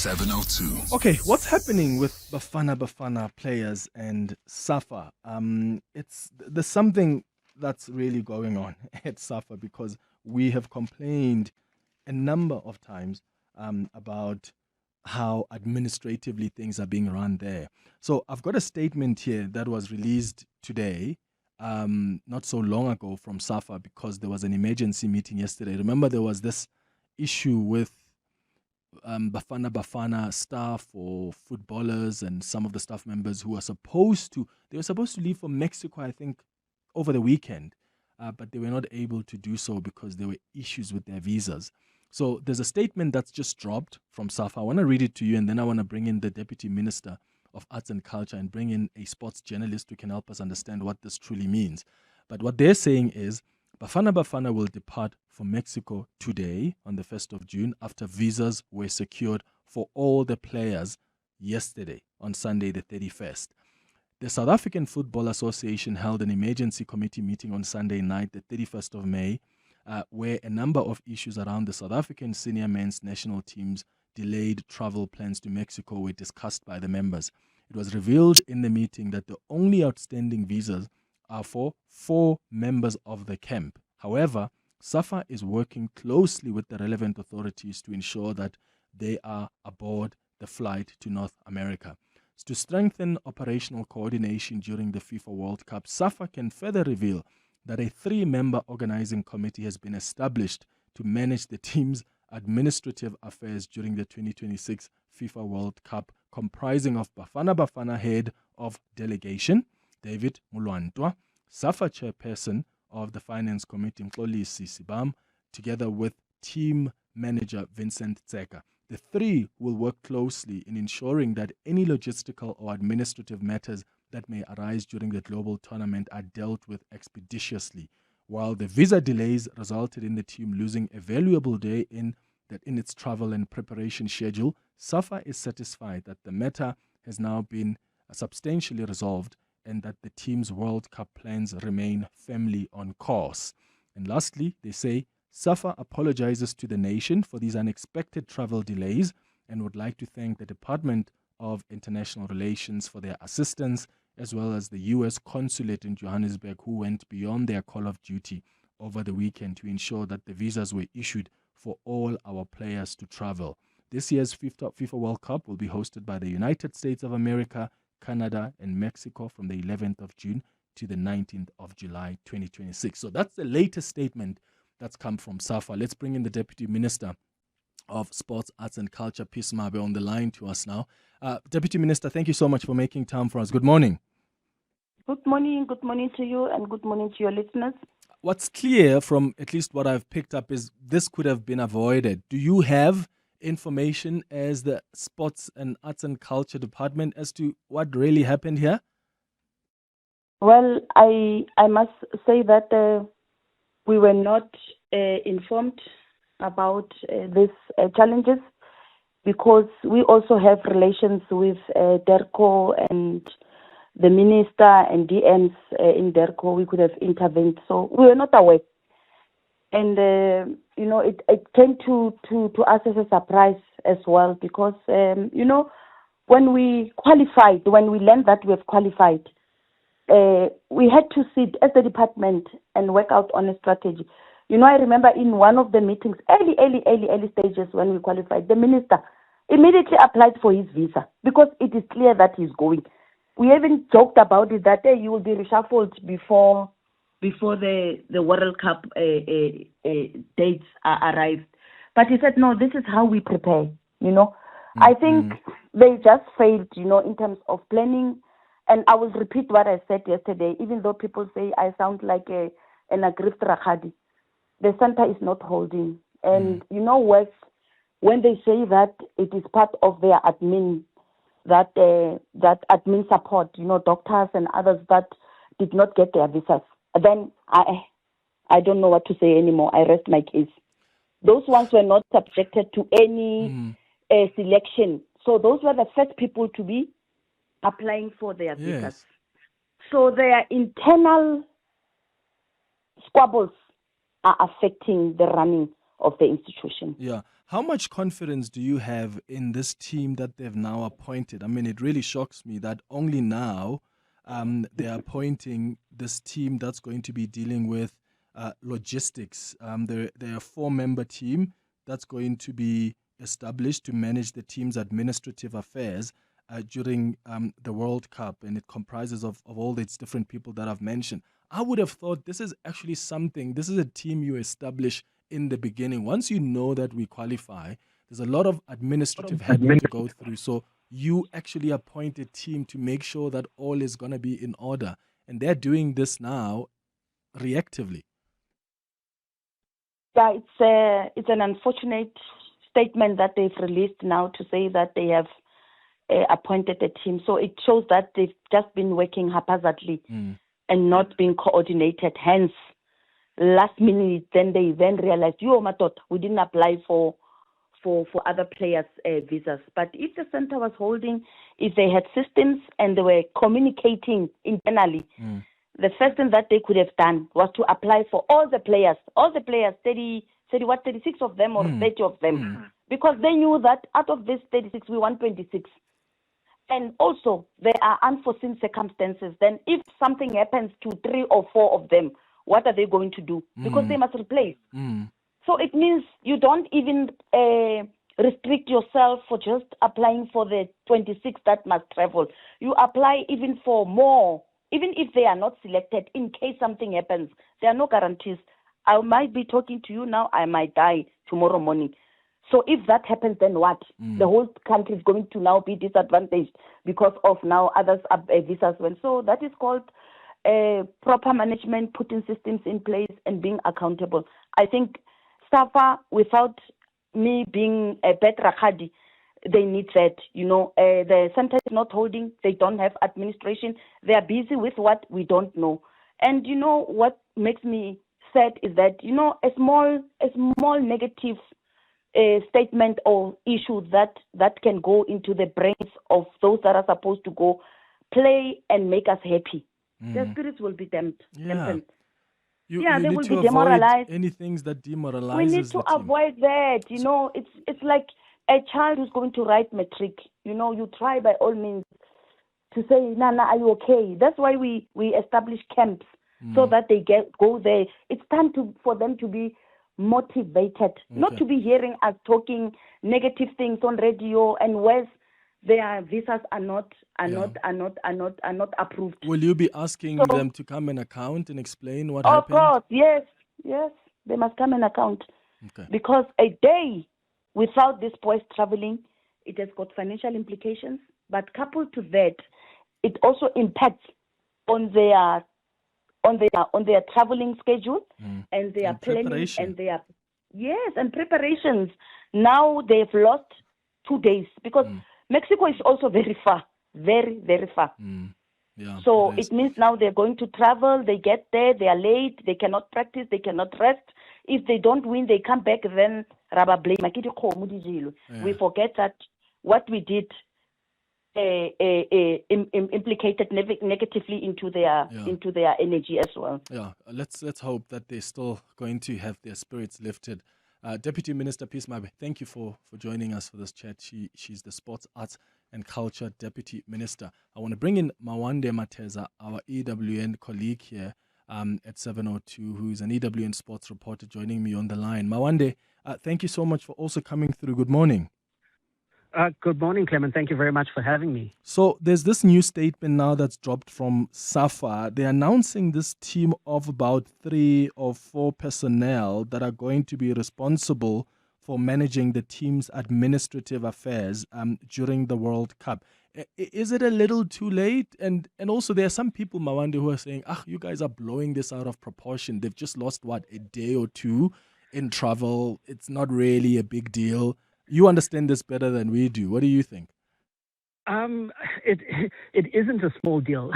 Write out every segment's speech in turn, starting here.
702. Okay, what's happening with Bafana Bafana players and SAFA? There's something that's really going on at SAFA because we have complained a number of times about how administratively things are being run there. So I've got a statement here that was released today, not so long ago from SAFA because there was an emergency meeting yesterday. Remember, there was this issue with Bafana Bafana staff or footballers and some of the staff members who were supposed to leave for Mexico, I think, over the weekend, but they were not able to do so because there were issues with their visas. So there's a statement that's just dropped from SAFA. I want to read it to you, and then I want to bring in the Deputy Minister of Arts and Culture and bring in a sports journalist who can help us understand what this truly means. But what they're saying is Bafana Bafana will depart for Mexico today on the 1st of June after visas were secured for all the players yesterday on Sunday the 31st. The South African Football Association held an emergency committee meeting on Sunday night, the 31st of May, where a number of issues around the South African senior men's national team's delayed travel plans to Mexico were discussed by the members. It was revealed in the meeting that the only outstanding visas are for 4 members of the camp. However, SAFA is working closely with the relevant authorities to ensure that they are aboard the flight to North America. To strengthen operational coordination during the FIFA World Cup, SAFA can further reveal that a 3-member organizing committee has been established to manage the team's administrative affairs during the 2026 FIFA World Cup, comprising of Bafana Bafana head of delegation, David Mulwantwa, SAFA chairperson of the Finance Committee, Mxolisi Sibam, together with team manager Vincent Tseka. The 3 will work closely in ensuring that any logistical or administrative matters that may arise during the global tournament are dealt with expeditiously. While the visa delays resulted in the team losing a valuable day in its travel and preparation schedule, SAFA is satisfied that the matter has now been substantially resolved and that the team's World Cup plans remain firmly on course. And lastly, they say SAFA apologizes to the nation for these unexpected travel delays and would like to thank the Department of International Relations for their assistance, as well as the U.S. Consulate in Johannesburg, who went beyond their call of duty over the weekend to ensure that the visas were issued for all our players to travel. This year's FIFA World Cup will be hosted by the United States of America, Canada, and Mexico from the 11th of June to the 19th of July 2026. So that's the latest statement that's come from SAFA. Let's bring in the Deputy Minister of Sports, Arts and Culture, Peace Mabe, on the line to us now. Deputy Minister, thank you so much for making time for us. Good morning. Good morning to you, and good morning to your listeners. What's clear from at least what I've picked up is this could have been avoided. Do you have information as the Sports and Arts and Culture Department as to what really happened here? Well, I must say that we were not informed about these challenges because we also have relations with DERCO and the minister and DMs in DERCO. We could have intervened, so we were not aware. And it came to us as a surprise as well because when we qualified, when we learned that we have qualified, we had to sit as the department and work out on a strategy. I remember in one of the meetings, early stages when we qualified, the minister immediately applied for his visa because it is clear that he's going. We even joked about it that he will be reshuffled before the World Cup dates arrived. But he said, no, this is how we prepare, Mm-hmm. I think they just failed, in terms of planning. And I will repeat what I said yesterday, even though people say I sound like an aggrieved Rakhadi. The center is not holding. And when they say that it is part of their admin, that admin support, doctors and others that did not get their visas, then I don't know what to say anymore. I rest my case. Those ones were not subjected to any selection. So those were the first people to be applying for their visas. Yes. So their internal squabbles are affecting the running of the institution. Yeah. How much confidence do you have in this team that they've now appointed? I mean, it really shocks me that only now they're appointing this team that's going to be dealing with logistics. They're a four-member team that's going to be established to manage the team's administrative affairs during the World Cup, and it comprises of all these different people that I've mentioned. I would have thought this is actually something, this is a team you establish in the beginning. Once you know that we qualify, there's a lot of administrative headway to go through. So you actually appoint a team to make sure that all is going to be in order. And they're doing this now reactively. Yeah, it's an unfortunate statement that they've released now to say that they have appointed a team. So it shows that they've just been working haphazardly and not being coordinated. Hence, last minute, then they realized, we didn't apply for other players' visas. But if the center was holding, if they had systems and they were communicating internally, the first thing that they could have done was to apply for all the players, 36 of them or 30 of them, because they knew that out of these 36, we want 26. And also, there are unforeseen circumstances. Then if something happens to 3 or 4 of them, what are they going to do? Because they must replace. So it means you don't even restrict yourself for just applying for the 26 that must travel. You apply even for more, even if they are not selected, in case something happens. There are no guarantees. I might be talking to you now, I might die tomorrow morning. So if that happens, then what? The whole country is going to now be disadvantaged because of now others' visas went. So that is called proper management, putting systems in place and being accountable. I think SAFA, without me being a bad rakhadi, they need that. The center is not holding. They don't have administration. They are busy with what we don't know. And what makes me sad is that a small negative statement or issue that can go into the brains of those that are supposed to go play and make us happy. Their spirits will be dampened. You they need will to be demoralized. Any things that demoralizes We need to avoid that. It's like a child who's going to write matric. You try by all means to say, Nana, are you okay? That's why we establish camps so that they go there. It's time for them to be motivated, not to be hearing us talking negative things on radio and where their visas are not approved. Will you be asking them to come and account and explain what happened? Of course, yes, they must come and account. Because a day without these boys traveling, it has got financial implications. But coupled to that, it also impacts on their traveling schedule and their planning and their and preparations. Now they've lost 2 days because Mexico is also very far, very, very far. So it means now they're going to travel, they get there, they are late, they cannot practice, they cannot rest. If they don't win, they come back, then rubber blame. We forget that what we did implicated negatively into their energy as well. Let's hope that they're still going to have their spirits lifted. Deputy Minister Peace Mabe, thank you for joining us for this chat. She's the Sports, Arts and Culture Deputy Minister. I want to bring in Mawande Mateza, our EWN colleague here at 702, who is an EWN Sports Reporter, joining me on the line. Mawande, thank you so much for also coming through. Good morning. Good morning, Clement. Thank you very much for having me. So there's this new statement now that's dropped from SAFA. They're announcing this team of about 3 or 4 personnel that are going to be responsible for managing the team's administrative affairs during the World Cup. Is it a little too late? And also there are some people, Mawande, who are saying, you guys are blowing this out of proportion. They've just lost, a day or 2 in travel. It's not really a big deal. You understand this better than we do. What do you think? Um, it it isn't a small deal.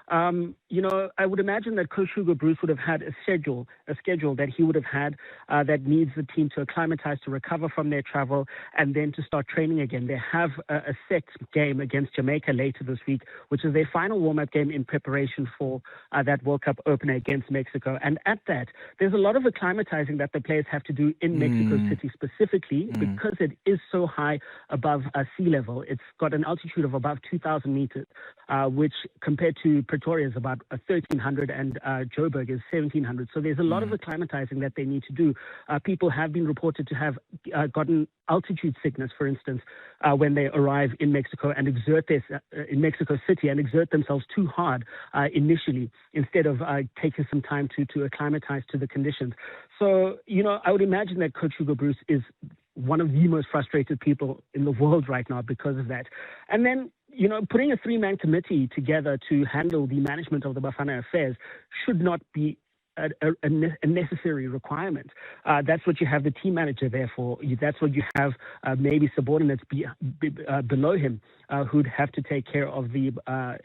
I would imagine that Coach Hugo Bruce would have had a schedule that he would have had that needs the team to acclimatize, to recover from their travel, and then to start training again. They have a set game against Jamaica later this week, which is their final warm-up game in preparation for that World Cup opener against Mexico. And at that, there's a lot of acclimatizing that the players have to do in Mexico City specifically because it is so high above sea level. It's got an altitude of above 2,000 meters, which compared to Pretoria is about 1,300 and Joburg is 1,700. So there's a lot of acclimatizing that they need to do. People have been reported to have gotten altitude sickness, for instance, when they arrive in Mexico and in Mexico City and exert themselves too hard initially, instead of taking some time to acclimatize to the conditions. So, I would imagine that Coach Hugo Bruce is one of the most frustrated people in the world right now because of that. And then, putting a three-man committee together to handle the management of the Bafana affairs should not be a necessary requirement. That's what you have the team manager there for. That's what you have maybe subordinates below him who'd have to take care of the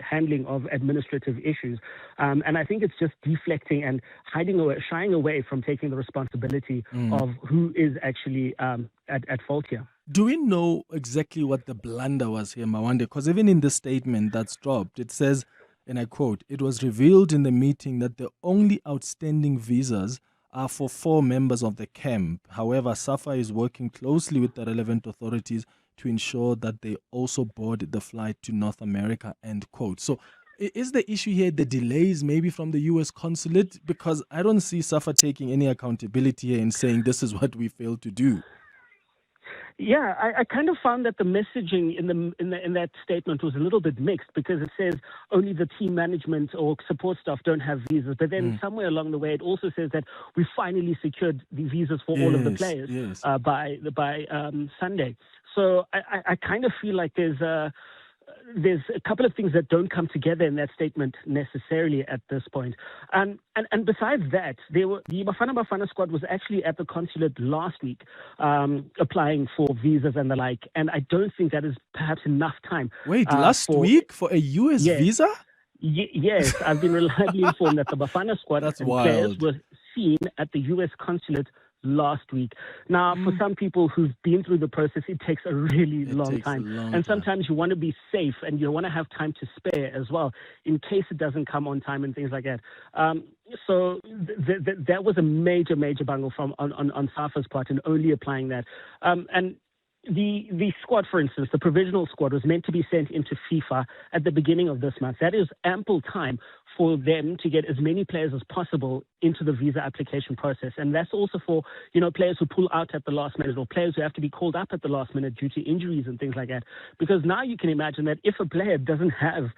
handling of administrative issues. And I think it's just deflecting and shying away from taking the responsibility of who is actually at fault here. Do we know exactly what the blunder was here, Mawande? Because even in the statement that's dropped, it says, and I quote, "It was revealed in the meeting that the only outstanding visas are for 4 members of the camp. However, SAFA is working closely with the relevant authorities to ensure that they also board the flight to North America," end quote. So is the issue here the delays maybe from the U.S. consulate? Because I don't see SAFA taking any accountability here and saying this is what we failed to do. Yeah, I kind of found that the messaging in that statement was a little bit mixed because it says only the team management or support staff don't have visas, but then somewhere along the way it also says that we finally secured the visas for all of the players by Sunday. So I kind of feel like there's a couple of things that don't come together in that statement necessarily at this point. And besides that, the Bafana Bafana squad was actually at the consulate last week applying for visas and the like. And I don't think that is perhaps enough time. Wait, last week for a U.S. visa? Yes, I've been reliably informed that the Bafana squad and players were seen at the U.S. consulate last week. Now, for some people who've been through the process, it takes a really long time. And sometimes you want to be safe and you want to have time to spare as well in case it doesn't come on time and things like that. So that was a major bungle on SAFA's part in only applying that. And the squad, for instance, the provisional squad was meant to be sent into FIFA at the beginning of this month. That is ample time for them to get as many players as possible into the visa application process. And that's also for, players who pull out at the last minute or players who have to be called up at the last minute due to injuries and things like that. Because now you can imagine that if a player doesn't have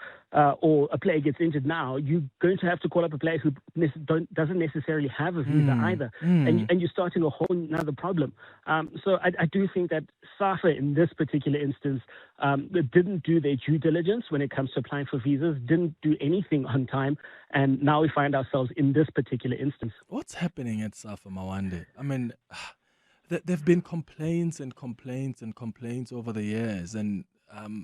or a player gets injured now, you're going to have to call up a player who doesn't necessarily have a visa either. And you're starting a whole nother problem. So I do think that SAFA in this particular instance didn't do their due diligence when it comes to applying for visas, didn't do anything on time. And now we find ourselves in this particular instance. What's happening at SAFA, Mawande? I mean, there have been complaints over the years. And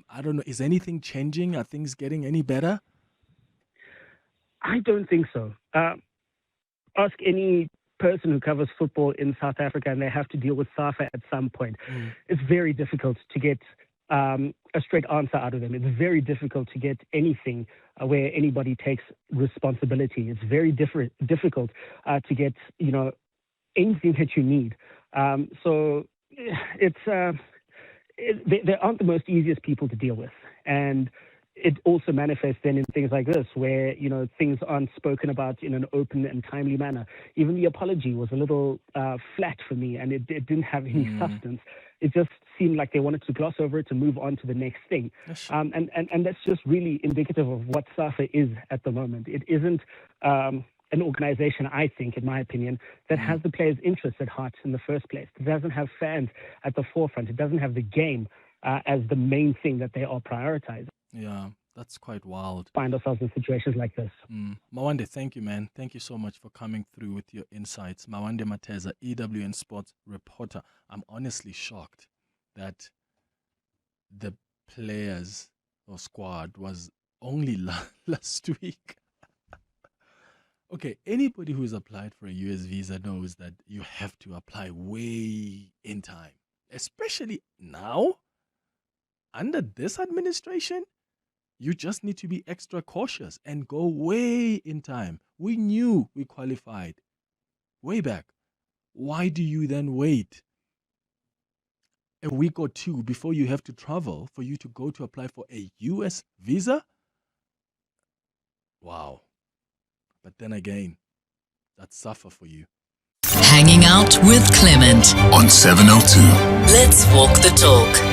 I don't know, is anything changing? Are things getting any better? I don't think so. Ask any person who covers football in South Africa and they have to deal with SAFA at some point. It's very difficult to get a straight answer out of them. It's very difficult to get anything where anybody takes responsibility. It's very difficult to get, anything that you need. So it's they aren't the most easiest people to deal with. And it also manifests then in things like this, where, things aren't spoken about in an open and timely manner. Even the apology was a little flat for me, and it didn't have any substance. It just seemed like they wanted to gloss over it to move on to the next thing. And that's just really indicative of what SAFA is at the moment. It isn't an organization, I think, in my opinion, that has the players' interests at heart in the first place. It doesn't have fans at the forefront. It doesn't have the game as the main thing that they are prioritizing. Yeah, that's quite wild. Find ourselves in situations like this. Mawande, thank you, man. Thank you so much for coming through with your insights. Mawande Mateza, EWN Sports Reporter. I'm honestly shocked that the players or squad was only last week. Okay, anybody who's applied for a US visa knows that you have to apply way in time, especially now under this administration. You just need to be extra cautious and go way in time. We knew we qualified way back. Why do you then wait a week or two before you have to travel for you to go to apply for a US visa? Wow. But then again, that's SAFA for you. Hanging out with Clement on 702. Let's walk the talk.